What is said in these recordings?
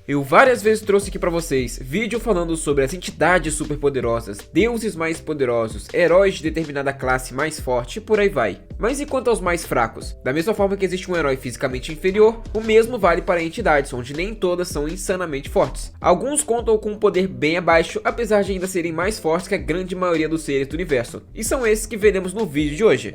Eu várias vezes trouxe aqui pra vocês vídeo falando sobre as entidades superpoderosas, deuses mais poderosos, heróis de determinada classe mais forte e por aí vai. Mas e quanto aos mais fracos? Da mesma forma que existe um herói fisicamente inferior, o mesmo vale para entidades, onde nem todas são insanamente fortes. Alguns contam com um poder bem abaixo, apesar de ainda serem mais fortes que a grande maioria dos seres do universo. E são esses que veremos no vídeo de hoje.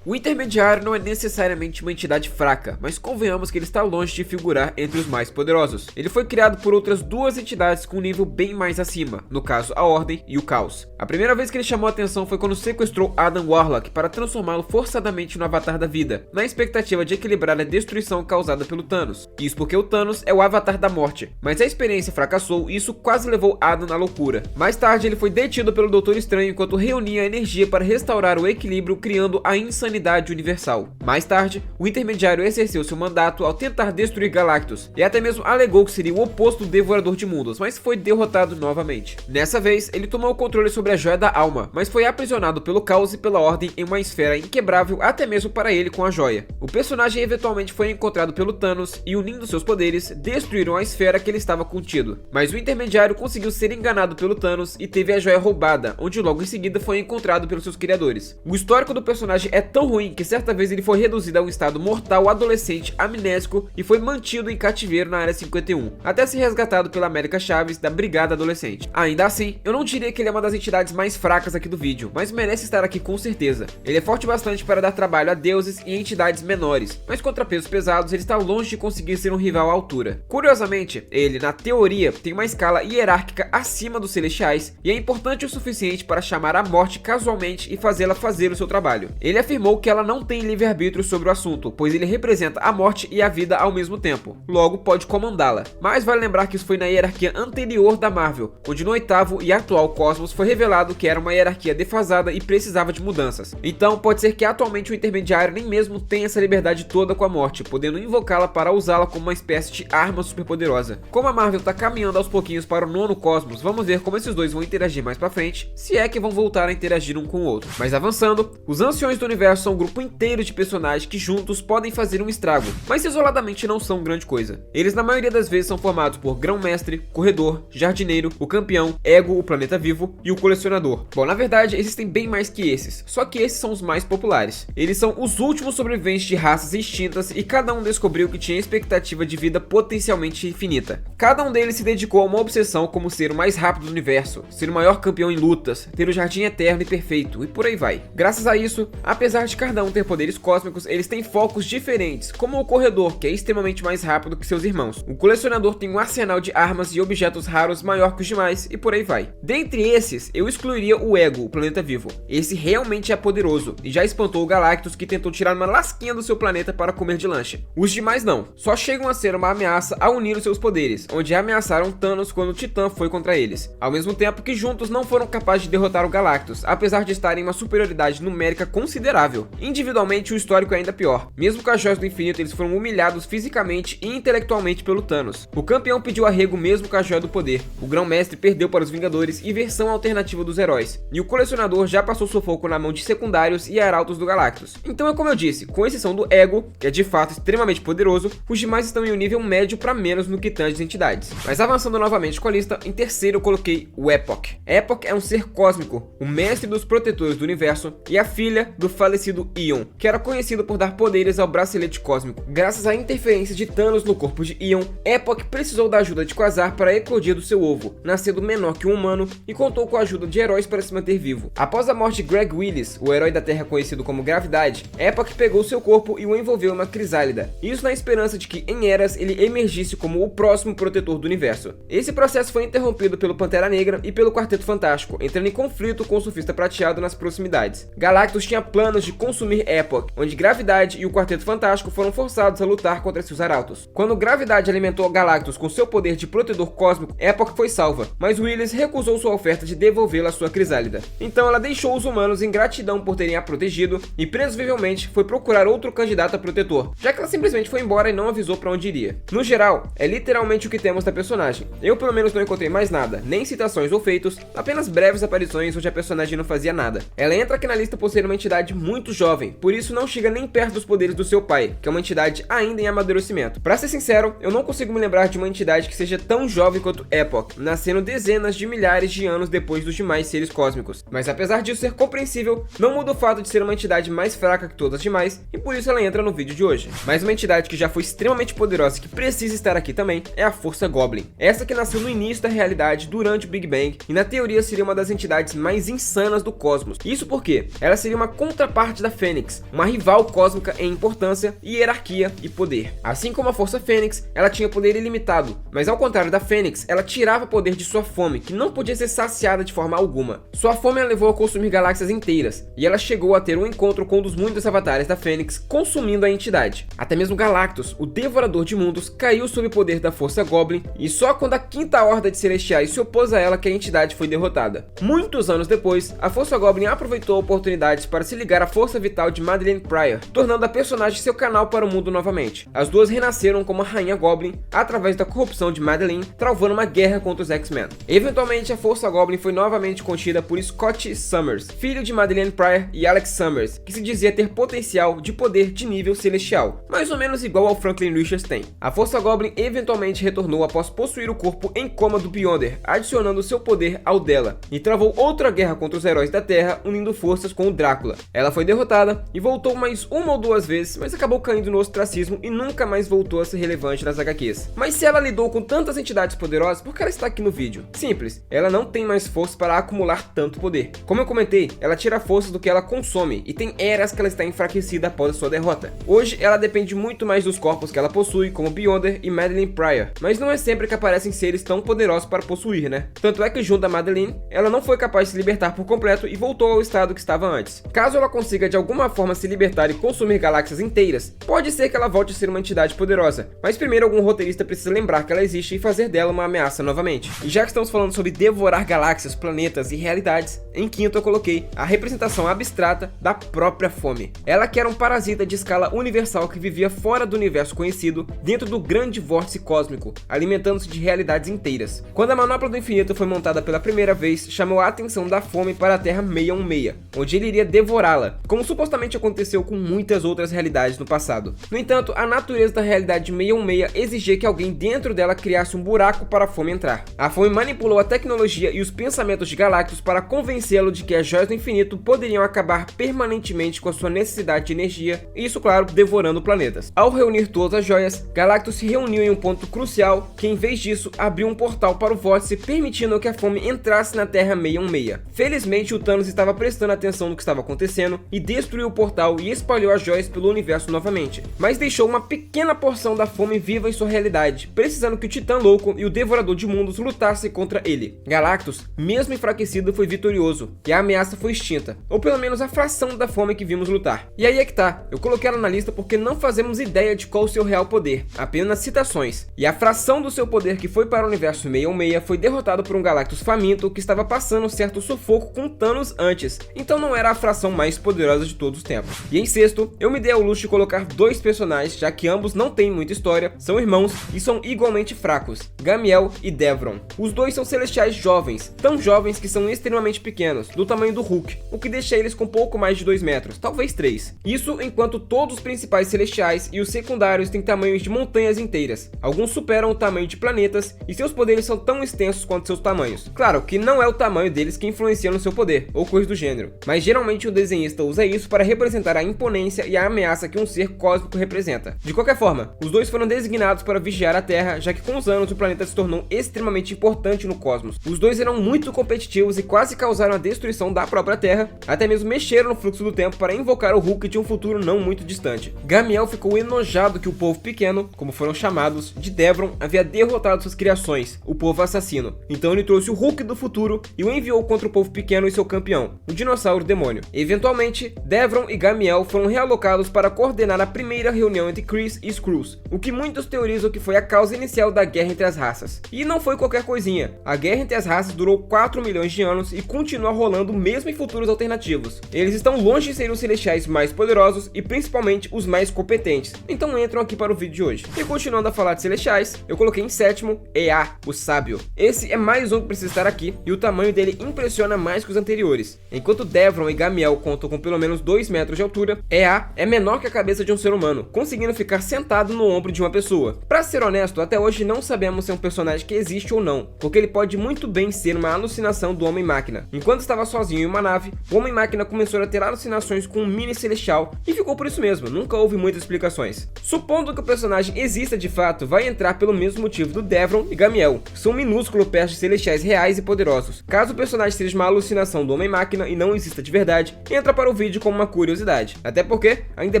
O Intermediário não é necessariamente uma entidade fraca, mas convenhamos que ele está longe de figurar entre os mais poderosos. Ele foi criado por outras duas entidades com um nível bem mais acima, no caso a Ordem e o Caos. A primeira vez que ele chamou a atenção foi quando sequestrou Adam Warlock para transformá-lo forçadamente no Avatar da Vida, na expectativa de equilibrar a destruição causada pelo Thanos. Isso porque o Thanos é o Avatar da Morte, mas a experiência fracassou e isso quase levou Adam à loucura. Mais tarde ele foi detido pelo Doutor Estranho enquanto reunia energia para restaurar o equilíbrio, criando a insanidade universal. Mais tarde, o Intermediário exerceu seu mandato ao tentar destruir Galactus, e até mesmo alegou que seria o oposto do Devorador de Mundos, mas foi derrotado novamente. Nessa vez, ele tomou o controle sobre a Joia da Alma, mas foi aprisionado pelo Caos e pela Ordem em uma esfera inquebrável até mesmo para ele com a joia. O personagem eventualmente foi encontrado pelo Thanos e, unindo seus poderes, destruíram a esfera que ele estava contido. Mas o Intermediário conseguiu ser enganado pelo Thanos e teve a joia roubada, onde logo em seguida foi encontrado pelos seus criadores. O histórico do personagem é tão ruim que certa vez ele foi reduzido a um estado mortal adolescente amnésico e foi mantido em cativeiro na Área 51, até ser resgatado pela América Chaves da Brigada Adolescente. Ainda assim, eu não diria que ele é uma das entidades mais fracas aqui do vídeo, mas merece estar aqui com certeza. Ele é forte bastante para dar trabalho a deuses e entidades menores, mas contra pesos pesados ele está longe de conseguir ser um rival à altura. Curiosamente, ele, na teoria, tem uma escala hierárquica acima dos celestiais e é importante o suficiente para chamar a morte casualmente e fazê-la fazer o seu trabalho. Ele afirmou que ela não tem livre-arbítrio sobre o assunto, pois ele representa a morte e a vida ao mesmo tempo, logo pode comandá-la. Mas vale lembrar que isso foi na hierarquia anterior da Marvel, onde no oitavo e atual Cosmos foi revelado que era uma hierarquia defasada e precisava de mudanças. Então pode ser que atualmente o Intermediário nem mesmo tenha essa liberdade toda com a morte, podendo invocá-la para usá-la como uma espécie de arma superpoderosa. Como a Marvel tá caminhando aos pouquinhos para o nono Cosmos, vamos ver como esses dois vão interagir mais pra frente, se é que vão voltar a interagir um com o outro. Mas avançando, os Anciões do Universo são um grupo inteiro de personagens que juntos podem fazer um estrago, mas isoladamente não são grande coisa. Eles na maioria das vezes são formados por Grão-Mestre, Corredor, Jardineiro, o Campeão, Ego, o Planeta Vivo e o Colecionador. Bom, na verdade existem bem mais que esses, só que esses são os mais populares. Eles são os últimos sobreviventes de raças extintas e cada um descobriu que tinha expectativa de vida potencialmente infinita. Cada um deles se dedicou a uma obsessão como ser o mais rápido do universo, ser o maior campeão em lutas, ter o jardim eterno e perfeito e por aí vai. Graças a isso, apesar de cada um ter poderes cósmicos, eles têm focos diferentes, como o Corredor, que é extremamente mais rápido que seus irmãos. O Colecionador tem um arsenal de armas e objetos raros maior que os demais, e por aí vai. Dentre esses, eu excluiria o Ego, o Planeta Vivo. Esse realmente é poderoso, e já espantou o Galactus, que tentou tirar uma lasquinha do seu planeta para comer de lanche. Os demais não, só chegam a ser uma ameaça ao unir os seus poderes, onde ameaçaram Thanos quando o Titã foi contra eles. Ao mesmo tempo que juntos não foram capazes de derrotar o Galactus, apesar de estarem em uma superioridade numérica considerável. Individualmente, o histórico é ainda pior. Mesmo com as Joias do Infinito, eles foram humilhados fisicamente e intelectualmente pelo Thanos. O Campeão pediu arrego mesmo com a Joia do Poder. O Grão-Mestre perdeu para os Vingadores e versão alternativa dos heróis. E o Colecionador já passou sufoco na mão de secundários e arautos do Galactus. Então é como eu disse, com exceção do Ego, que é de fato extremamente poderoso, os demais estão em um nível médio para menos no que tange entidades. Mas avançando novamente com a lista, em terceiro eu coloquei o Epoch. Epoch é um ser cósmico, o mestre dos protetores do universo e a filha do falecido Ion, que era conhecido por dar poderes ao bracelete cósmico. Graças à interferência de Thanos no corpo de Ion, Epoch precisou da ajuda de Quasar para eclodir do seu ovo, nascendo menor que um humano, e contou com a ajuda de heróis para se manter vivo. Após a morte de Greg Willis, o herói da Terra conhecido como Gravidade, Epoch pegou seu corpo e o envolveu em uma crisálida, isso na esperança de que em Eras ele emergisse como o próximo protetor do universo. Esse processo foi interrompido pelo Pantera Negra e pelo Quarteto Fantástico, entrando em conflito com o Surfista Prateado nas proximidades. Galactus tinha planos de consumir Epoch, onde Gravidade e o Quarteto Fantástico foram forçados a lutar contra seus arautos. Quando Gravidade alimentou Galactus com seu poder de protetor cósmico, Epoch foi salva, mas Willis recusou sua oferta de devolvê-la à sua crisálida. Então ela deixou os humanos em gratidão por terem a protegido e presumivelmente foi procurar outro candidato a protetor, já que ela simplesmente foi embora e não avisou pra onde iria. No geral, é literalmente o que temos da personagem. Eu pelo menos não encontrei mais nada, nem citações ou feitos, apenas breves aparições onde a personagem não fazia nada. Ela entra aqui na lista por ser uma entidade muito muito jovem, por isso não chega nem perto dos poderes do seu pai, que é uma entidade ainda em amadurecimento. Pra ser sincero, eu não consigo me lembrar de uma entidade que seja tão jovem quanto Epoch, nascendo dezenas de milhares de anos depois dos demais seres cósmicos. Mas apesar disso ser compreensível, não muda o fato de ser uma entidade mais fraca que todas as demais, e por isso ela entra no vídeo de hoje. Mas uma entidade que já foi extremamente poderosa e que precisa estar aqui também é a Força Goblin. Essa que nasceu no início da realidade durante o Big Bang e na teoria seria uma das entidades mais insanas do cosmos. Isso porque ela seria uma contraparte da Fênix, uma rival cósmica em importância, hierarquia e poder. Assim como a Força Fênix, ela tinha poder ilimitado, mas ao contrário da Fênix, ela tirava poder de sua fome, que não podia ser saciada de forma alguma. Sua fome a levou a consumir galáxias inteiras, e ela chegou a ter um encontro com um dos muitos avatares da Fênix, consumindo a entidade. Até mesmo Galactus, o devorador de mundos, caiu sob o poder da Força Goblin, e só quando a quinta horda de celestiais se opôs a ela que a entidade foi derrotada. Muitos anos depois, a Força Goblin aproveitou oportunidades para se ligar à força vital de Madelyne Pryor, tornando a personagem seu canal para o mundo novamente. As duas renasceram como a Rainha Goblin através da corrupção de Madelyne, travando uma guerra contra os X-Men. Eventualmente, a Força Goblin foi novamente contida por Scott Summers, filho de Madelyne Pryor e Alex Summers, que se dizia ter potencial de poder de nível celestial, mais ou menos igual ao Franklin Richards tem. A Força Goblin eventualmente retornou após possuir o corpo em coma do Beyonder, adicionando seu poder ao dela, e travou outra guerra contra os heróis da Terra, unindo forças com o Drácula. Ela foi derrotada e voltou mais uma ou duas vezes, mas acabou caindo no ostracismo e nunca mais voltou a ser relevante nas HQs. Mas se ela lidou com tantas entidades poderosas, por que ela está aqui no vídeo? Simples, ela não tem mais força para acumular tanto poder. Como eu comentei, ela tira força do que ela consome, e tem eras que ela está enfraquecida após a sua derrota. Hoje, ela depende muito mais dos corpos que ela possui, como Beyonder e Madelyne Pryor, mas não é sempre que aparecem seres tão poderosos para possuir, né? Tanto é que junto a Madelyne, ela não foi capaz de se libertar por completo e voltou ao estado que estava antes. Caso ela consiga de alguma forma se libertar e consumir galáxias inteiras, pode ser que ela volte a ser uma entidade poderosa, mas primeiro algum roteirista precisa lembrar que ela existe e fazer dela uma ameaça novamente. E já que estamos falando sobre devorar galáxias, planetas e realidades, em quinto eu coloquei a representação abstrata da própria fome. Ela que era um parasita de escala universal que vivia fora do universo conhecido, dentro do grande vórtice cósmico, alimentando-se de realidades inteiras. Quando a Manopla do Infinito foi montada pela primeira vez, chamou a atenção da fome para a Terra 616, onde ele iria devorá-la, como supostamente aconteceu com muitas outras realidades no passado. No entanto, a natureza da realidade 616 exigia que alguém dentro dela criasse um buraco para a fome entrar. A fome manipulou a tecnologia e os pensamentos de Galactus para convencê-lo de que as joias do infinito poderiam acabar permanentemente com a sua necessidade de energia, e isso, claro, devorando planetas. Ao reunir todas as joias, Galactus se reuniu em um ponto crucial que, em vez disso, abriu um portal para o vórtice, permitindo que a fome entrasse na Terra 616. Felizmente, o Thanos estava prestando atenção no que estava acontecendo e destruiu o portal e espalhou as joias pelo universo novamente, mas deixou uma pequena porção da fome viva em sua realidade, precisando que o Titã Louco e o Devorador de Mundos lutassem contra ele. Galactus, mesmo enfraquecido, foi vitorioso, e a ameaça foi extinta, ou pelo menos a fração da fome que vimos lutar. E aí é que tá, eu coloquei ela na lista porque não fazemos ideia de qual o seu real poder, apenas citações. E a fração do seu poder que foi para o universo 616 foi derrotado por um Galactus faminto que estava passando certo sufoco com Thanos antes, então não era a fração mais poderosa de todos os tempos. E em sexto, eu me dei ao luxo de colocar dois personagens, já que ambos não têm muita história, são irmãos e são igualmente fracos, Gamiel e Devron. Os dois são celestiais jovens, tão jovens que são extremamente pequenos, do tamanho do Hulk, o que deixa eles com pouco mais de 2 metros, talvez 3. Isso enquanto todos os principais celestiais e os secundários têm tamanhos de montanhas inteiras. Alguns superam o tamanho de planetas e seus poderes são tão extensos quanto seus tamanhos. Claro que não é o tamanho deles que influencia no seu poder, ou coisa do gênero, mas geralmente o desenhista usa isso para representar a imponência e a ameaça que um ser cósmico representa. De qualquer forma, os dois foram designados para vigiar a Terra, já que com os anos o planeta se tornou extremamente importante no cosmos. Os dois eram muito competitivos e quase causaram a destruição da própria Terra, até mesmo mexeram no fluxo do tempo para invocar o Hulk de um futuro não muito distante. Gamiel ficou enojado que o povo pequeno, como foram chamados, de Devron, havia derrotado suas criações, o povo assassino. Então ele trouxe o Hulk do futuro e o enviou contra o povo pequeno e seu campeão, o dinossauro demônio. Eventualmente, Devron e Gamiel foram realocados para coordenar a primeira reunião entre Chris e Skrulls, o que muitos teorizam que foi a causa inicial da guerra entre as raças. E não foi qualquer coisinha, a guerra entre as raças durou 4 milhões de anos e continua rolando mesmo em futuros alternativos. Eles estão longe de ser os celestiais mais poderosos e principalmente os mais competentes, então entram aqui para o vídeo de hoje. E continuando a falar de celestiais, eu coloquei em sétimo Ea, o sábio. Esse é mais um que precisa estar aqui e o tamanho dele impressiona mais que os anteriores. Enquanto Devron e Gamiel contam com pelo menos 2 metros de altura, EA é menor que a cabeça de um ser humano, conseguindo ficar sentado no ombro de uma pessoa. Pra ser honesto, até hoje não sabemos se é um personagem que existe ou não, porque ele pode muito bem ser uma alucinação do Homem-Máquina. Enquanto estava sozinho em uma nave, o Homem-Máquina começou a ter alucinações com um mini celestial e ficou por isso mesmo, nunca houve muitas explicações. Supondo que o personagem exista de fato, vai entrar pelo mesmo motivo do Devron e Gamiel, que são minúsculos pés de celestiais reais e poderosos. Caso o personagem seja uma alucinação do Homem-Máquina e não exista de verdade, entra para o vídeo como uma curiosidade. Até porque ainda é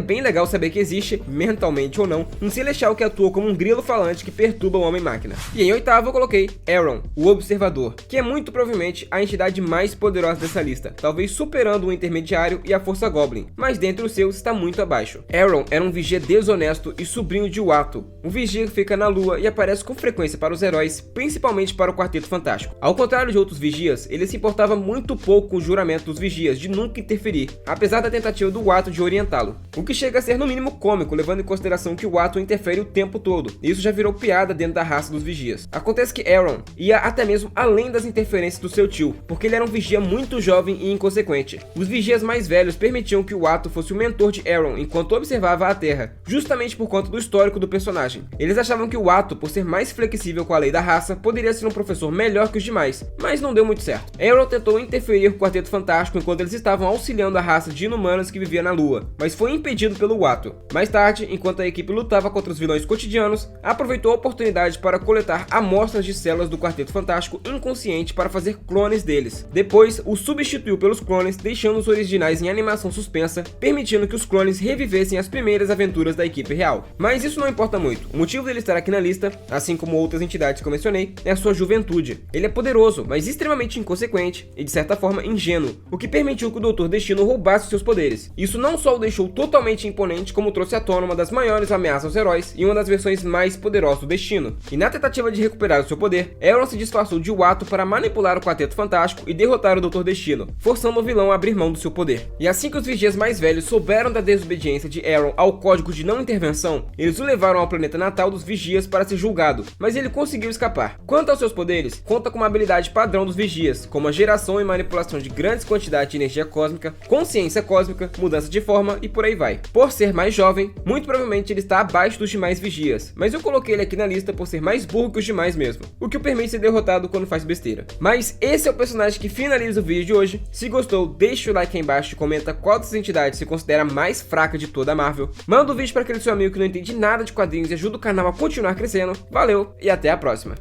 bem legal saber que existe, mentalmente ou não, um celestial que atua como um grilo falante que perturba o Homem-Máquina. E em oitavo eu coloquei Aaron, o Observador, que é muito provavelmente a entidade mais poderosa dessa lista, talvez superando o Intermediário e a Força Goblin, mas dentre os seus está muito abaixo. Aaron era um vigia desonesto e sobrinho de Uatu, um vigia que fica na lua e aparece com frequência para os heróis, principalmente para o Quarteto Fantástico. Ao contrário de outros vigias, ele se importava muito pouco com o juramento dos vigias de nunca interferir, apesar da tentativa do Uatu de orientá-lo, o que chega a ser no mínimo cômico, levando em consideração que o Uatu interfere o tempo todo. Isso já virou piada dentro da raça dos vigias. Acontece que Aaron ia até mesmo além das interferências do seu tio, porque ele era um vigia muito jovem e inconsequente. Os vigias mais velhos permitiam que o Uatu fosse o mentor de Aaron enquanto observava a Terra, justamente por conta do histórico do personagem. Eles achavam que o Uatu, por ser mais flexível com a lei da raça, poderia ser um professor melhor que os demais, mas não deu muito certo. Aaron tentou interferir com o Quarteto Fantástico enquanto eles estavam auxiliando a raça de inumanos que vivia na Lua, mas foi impedido pelo Uatu. Mais tarde, enquanto a equipe lutava contra os vilões cotidianos, aproveitou a oportunidade para coletar amostras de células do Quarteto Fantástico inconsciente para fazer clones deles. Depois, o substituiu pelos clones, deixando os originais em animação suspensa, permitindo que os clones revivessem as primeiras aventuras da equipe real. Mas isso não importa muito. O motivo dele estar aqui na lista, assim como outras entidades que eu mencionei, é a sua juventude. Ele é poderoso, mas extremamente inconsequente e de certa forma ingênuo, o que permitiu que o Dr. Destino roubasse seus poderes. Isso não só o deixou totalmente imponente, como trouxe à tona uma das maiores ameaças aos heróis e uma das versões mais poderosas do Destino. E na tentativa de recuperar o seu poder, Aaron se disfarçou de Uatu para manipular o Quarteto Fantástico e derrotar o Dr. Destino, forçando o vilão a abrir mão do seu poder. E assim que os vigias mais velhos souberam da desobediência de Aaron ao código de não intervenção, eles o levaram ao planeta natal dos vigias para ser julgado, mas ele conseguiu escapar. Quanto aos seus poderes, conta com uma habilidade padrão dos vigias, como a geração e manipulação de grandes quantidades de energia cósmica, consciência cósmica, mudança de forma e por aí vai. Por ser mais jovem, muito provavelmente ele está abaixo dos demais vigias, mas eu coloquei ele aqui na lista por ser mais burro que os demais mesmo, o que o permite ser derrotado quando faz besteira. Mas esse é o personagem que finaliza o vídeo de hoje. Se gostou, deixa o like aí embaixo e comenta qual dessas entidades se considera a mais fraca de toda a Marvel. Manda o vídeo para aquele seu amigo que não entende nada de quadrinhos e ajuda o canal a continuar crescendo. Valeu e até a próxima!